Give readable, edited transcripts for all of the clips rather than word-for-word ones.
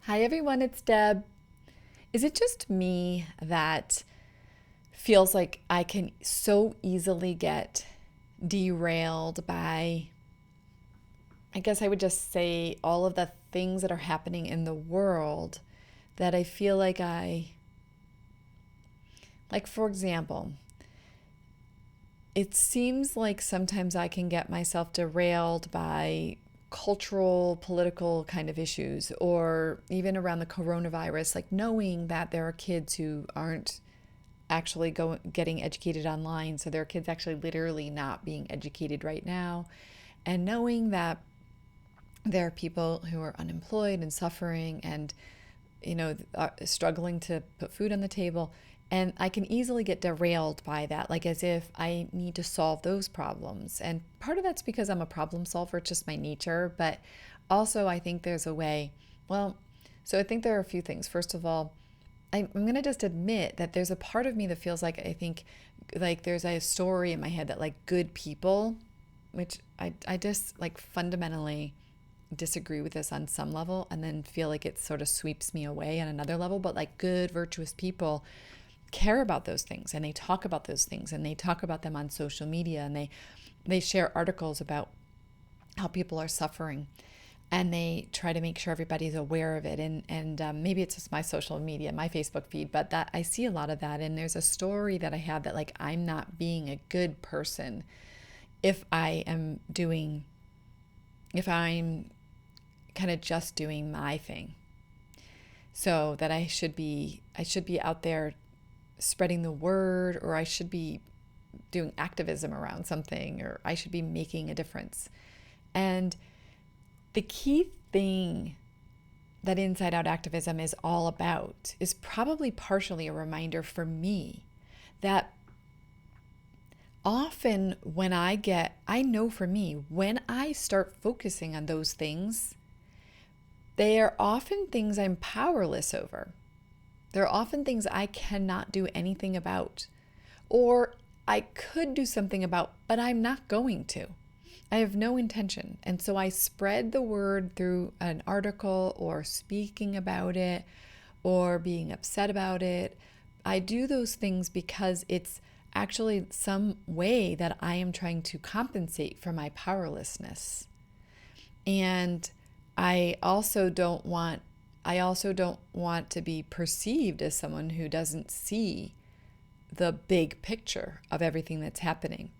Hi everyone, it's Deb. Is it just me that feels like I can so easily get derailed by, I guess I would just say, all of the things that are happening in the world that I feel like like for example, it seems like sometimes I can get myself derailed by cultural, political kind of issues, or even around the coronavirus, like knowing that there are kids who aren't actually getting educated online. So there are kids actually literally not being educated right now. And knowing that there are people who are unemployed and suffering and are struggling to put food on the table. And I can easily get derailed by that, like as if I need to solve those problems. And part of that's because I'm a problem solver, it's just my nature. But also, I think there's a way, well, so I think there are a few things. First of all, I'm going to just admit that there's a part of me that feels like I think like there's a story in my head that like good people, which I just like fundamentally disagree with this on some level and then feel like it sort of sweeps me away on another level. But like good, virtuous people care about those things and they talk about those things and they talk about them on social media and they share articles about how people are suffering and they try to make sure everybody's aware of it. And maybe it's just my social media, my Facebook feed, but that I see a lot of that. And there's a story that I have that like I'm not being a good person if if I'm kind of just doing my thing. So that I should be out there spreading the word, or I should be doing activism around something, or I should be making a difference. And the key thing that inside out activism is all about is probably partially a reminder for me that often I know for me, when I start focusing on those things, they are often things I'm powerless over. They're often things I cannot do anything about, or I could do something about, but I'm not going to. I have no intention. And so I spread the word through an article or speaking about it or being upset about it. I do those things because it's actually some way that I am trying to compensate for my powerlessness. And I also don't want I also don't want to be perceived as someone who doesn't see the big picture of everything that's happening.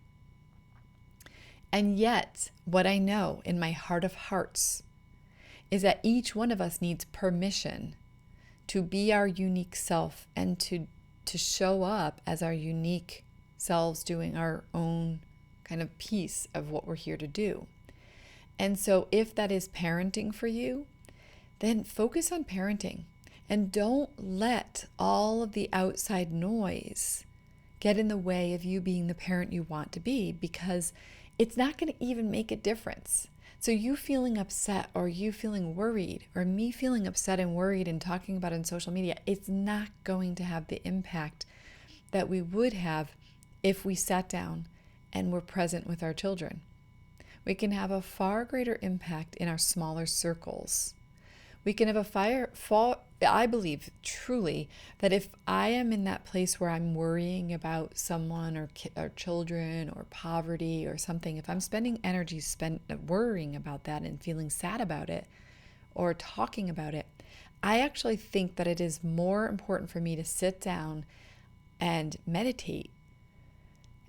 And yet, what I know in my heart of hearts is that each one of us needs permission to be our unique self and to show up as our unique selves doing our own kind of piece of what we're here to do. And so if that is parenting for you, then focus on parenting and don't let all of the outside noise get in the way of you being the parent you want to be, because it's not going to even make a difference. So you feeling upset or you feeling worried or me feeling upset and worried and talking about it on social media, it's not going to have the impact that we would have if we sat down and were present with our children. We can have a far greater impact in our smaller circles. We can have I believe truly that if I am in that place where I'm worrying about someone or children or poverty or something, if I'm spending energy spent worrying about that and feeling sad about it or talking about it, I actually think that it is more important for me to sit down and meditate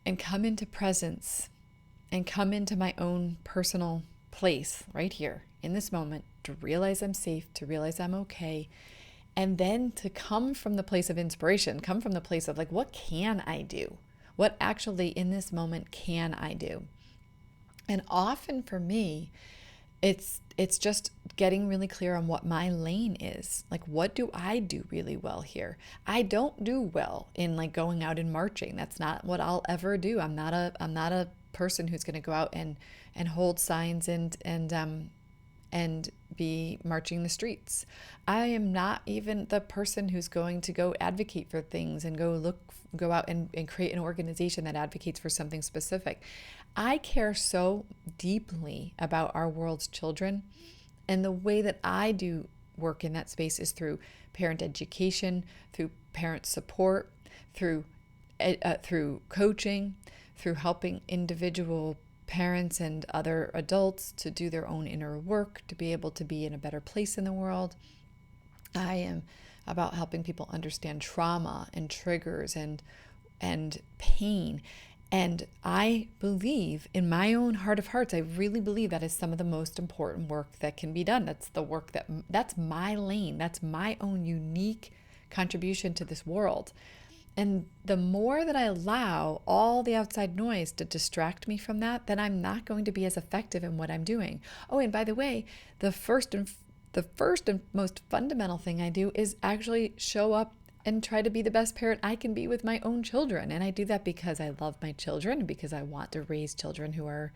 and come into presence and come into my own personal place right here in this moment, to realize I'm safe, to realize I'm okay, and then to come from the place of inspiration, come from the place of like, what can I do? What actually in this moment can I do? And often for me, it's just getting really clear on what my lane is. Like, what do I do really well here? I don't do well in like going out and marching. That's not what I'll ever do. I'm not a person who's going to go out and hold signs and be marching the streets. I am not even the person who's going to go advocate for things and go out and create an organization that advocates for something specific. I care so deeply about our world's children, and the way that I do work in that space is through parent education, through parent support, through through coaching, through helping individual parents and other adults to do their own inner work, to be able to be in a better place in the world. I am about helping people understand trauma and triggers and pain. And I believe, in my own heart of hearts, I really believe that is some of the most important work that can be done. That's the work that's my lane. That's my own unique contribution to this world. And the more that I allow all the outside noise to distract me from that, then I'm not going to be as effective in what I'm doing. Oh, and by the way, the first and most fundamental thing I do is actually show up and try to be the best parent I can be with my own children. And I do that because I love my children and because I want to raise children who are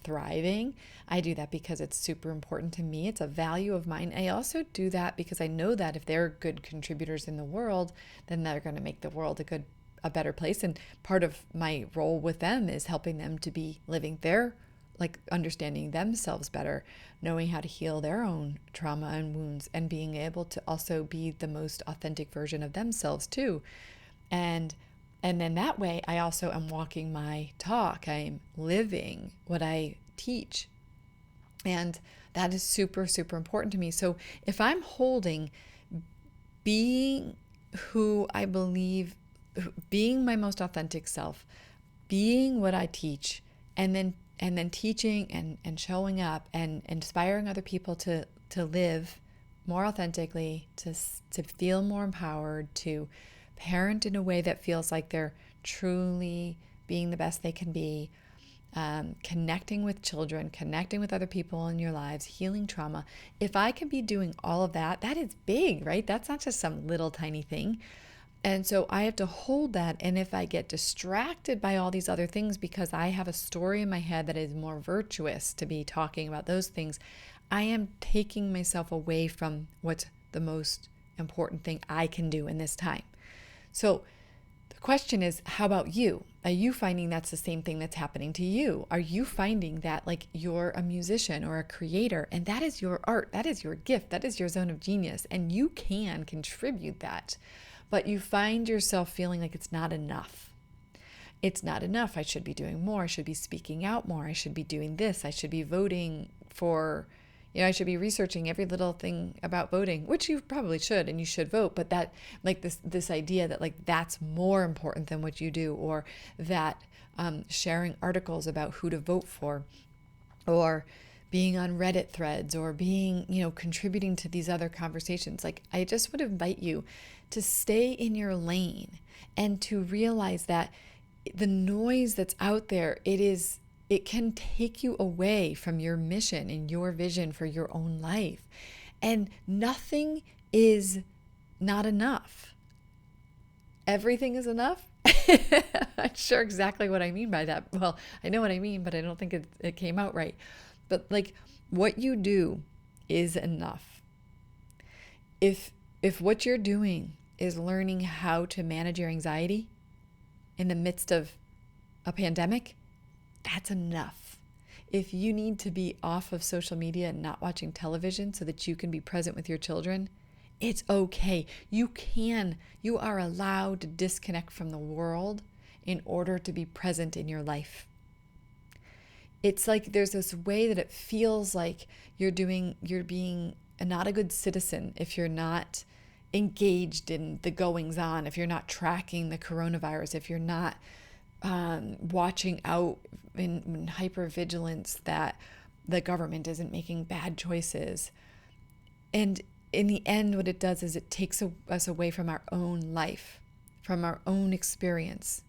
thriving. I do that because it's super important to me. It's a value of mine. I also do that because I know that if they're good contributors in the world, then they're going to make the world a better place. And part of my role with them is helping them to be living their, like understanding themselves better, knowing how to heal their own trauma and wounds, and being able to also be the most authentic version of themselves too. And then that way, I also am walking my talk. I'm living what I teach. And that is super, super important to me. So if I'm holding being who I believe, being my most authentic self, being what I teach, and then teaching and showing up and inspiring other people to live more authentically, to feel more empowered, to parent in a way that feels like they're truly being the best they can be, connecting with children, connecting with other people in your lives, healing trauma. If I can be doing all of that, that is big, right? That's not just some little tiny thing. And so I have to hold that. And if I get distracted by all these other things because I have a story in my head that is more virtuous to be talking about those things, I am taking myself away from what's the most important thing I can do in this time. So the question is, how about you? Are you finding that's the same thing that's happening to you? Are you finding that like you're a musician or a creator and that is your art, that is your gift, that is your zone of genius, and you can contribute that, but you find yourself feeling like it's not enough. It's not enough. I should be doing more. I should be speaking out more. I should be doing this. I should be voting for, I should be researching every little thing about voting, which you probably should, and you should vote. But that, like this idea that like that's more important than what you do, or that sharing articles about who to vote for, or being on Reddit threads, or being, contributing to these other conversations. Like, I just would invite you to stay in your lane and to realize that the noise that's out there, it can take you away from your mission and your vision for your own life. And nothing is not enough. Everything is enough. I'm not sure exactly what I mean by that. Well, I know what I mean, but I don't think it came out right. But like, what you do is enough. If what you're doing is learning how to manage your anxiety in the midst of a pandemic, that's enough. If you need to be off of social media and not watching television so that you can be present with your children, it's okay. You are allowed to disconnect from the world in order to be present in your life. It's like there's this way that it feels like you're being not a good citizen if you're not engaged in the goings on, if you're not tracking the coronavirus, if you're not watching out in hypervigilance that the government isn't making bad choices. And in the end, what it does is it takes us away from our own life, from our own experience.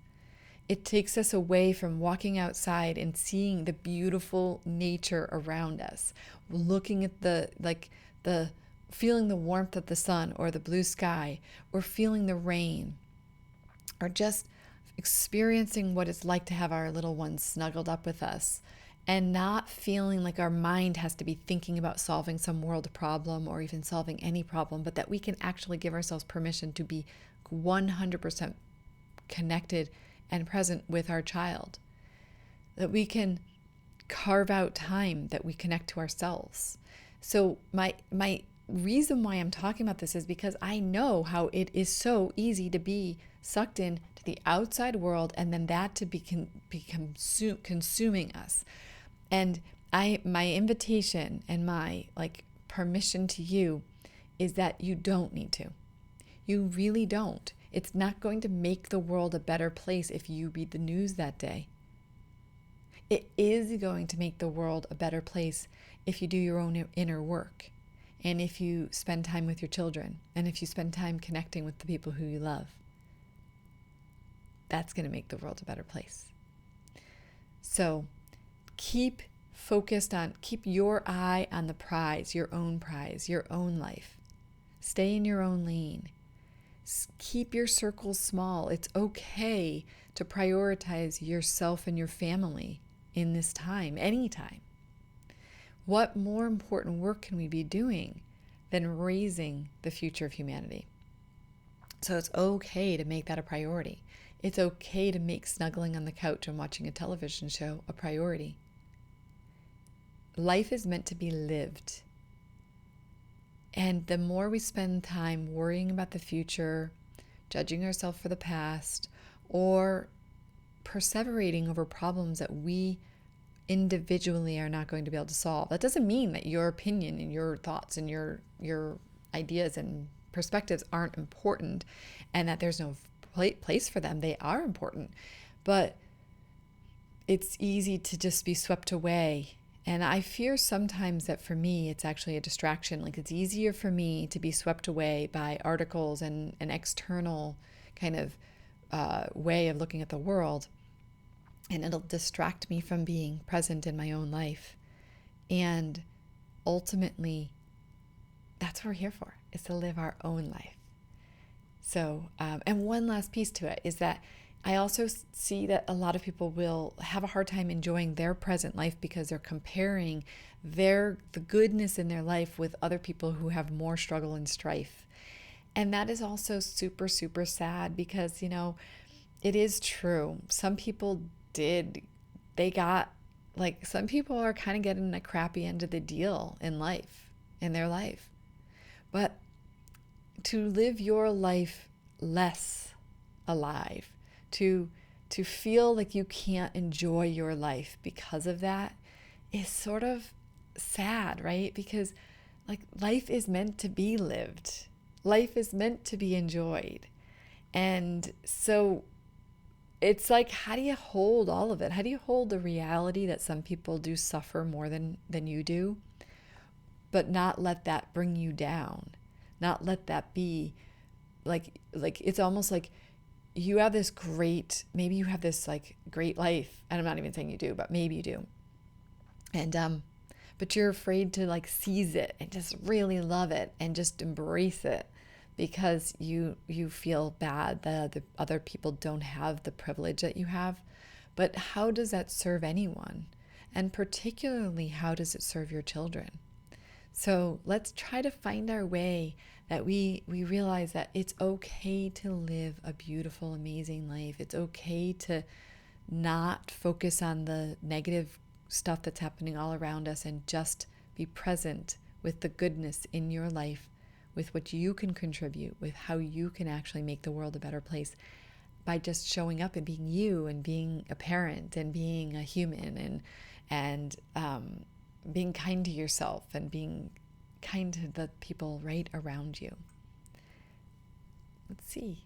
It takes us away from walking outside and seeing the beautiful nature around us, looking at the feeling the warmth of the sun or the blue sky, or feeling the rain, or just experiencing what it's like to have our little ones snuggled up with us, and not feeling like our mind has to be thinking about solving some world problem or even solving any problem, but that we can actually give ourselves permission to be 100% connected and present with our child. That we can carve out time that we connect to ourselves. So my reason why I'm talking about this is because I know how it is so easy to be sucked in to the outside world, and then that to become consuming us. And my invitation and my like permission to you is that you don't need to. You really don't. It's not going to make the world a better place if you read the news that day. It is going to make the world a better place if you do your own inner work, and if you spend time with your children, and if you spend time connecting with the people who you love. That's going to make the world a better place. So keep your eye on the prize, your own life. Stay in your own lane. Keep your circles small. It's okay to prioritize yourself and your family in this time, anytime. What more important work can we be doing than raising the future of humanity? So it's okay to make that a priority. It's okay to make snuggling on the couch and watching a television show a priority. Life is meant to be lived. And the more we spend time worrying about the future, judging ourselves for the past, or perseverating over problems that we individually are not going to be able to solve, that doesn't mean that your opinion and your thoughts and your ideas and perspectives aren't important and that there's no place for them. They are important. But it's easy to just be swept away. And I fear sometimes that for me, it's actually a distraction. Like, it's easier for me to be swept away by articles and an external kind of way of looking at the world. And it'll distract me from being present in my own life. And ultimately, that's what we're here for, is to live our own life. So, and one last piece to it is that I also see that a lot of people will have a hard time enjoying their present life because they're comparing the goodness in their life with other people who have more struggle and strife. And that is also super, super sad because, it is true. Some people some people are kind of getting a crappy end of the deal in their life. But to live your life less alive, to feel like you can't enjoy your life because of that is sort of sad, right? Because life is meant to be lived. Life is meant to be enjoyed. And so it's like, how do you hold all of it? How do you hold the reality that some people do suffer more than you do, but not let that bring you down? Not let that be like it's almost like you have this great life, and I'm not even saying you do, but maybe you do. And but you're afraid to seize it and just really love it and just embrace it because you feel bad that the other people don't have the privilege that you have. But how does that serve anyone? And particularly, how does it serve your children? So let's try to find our way that we realize that it's okay to live a beautiful, amazing life. It's okay to not focus on the negative stuff that's happening all around us and just be present with the goodness in your life, with what you can contribute, with how you can actually make the world a better place by just showing up and being you and being a parent and being a human and being kind to yourself and being kind to the people right around you. Let's see.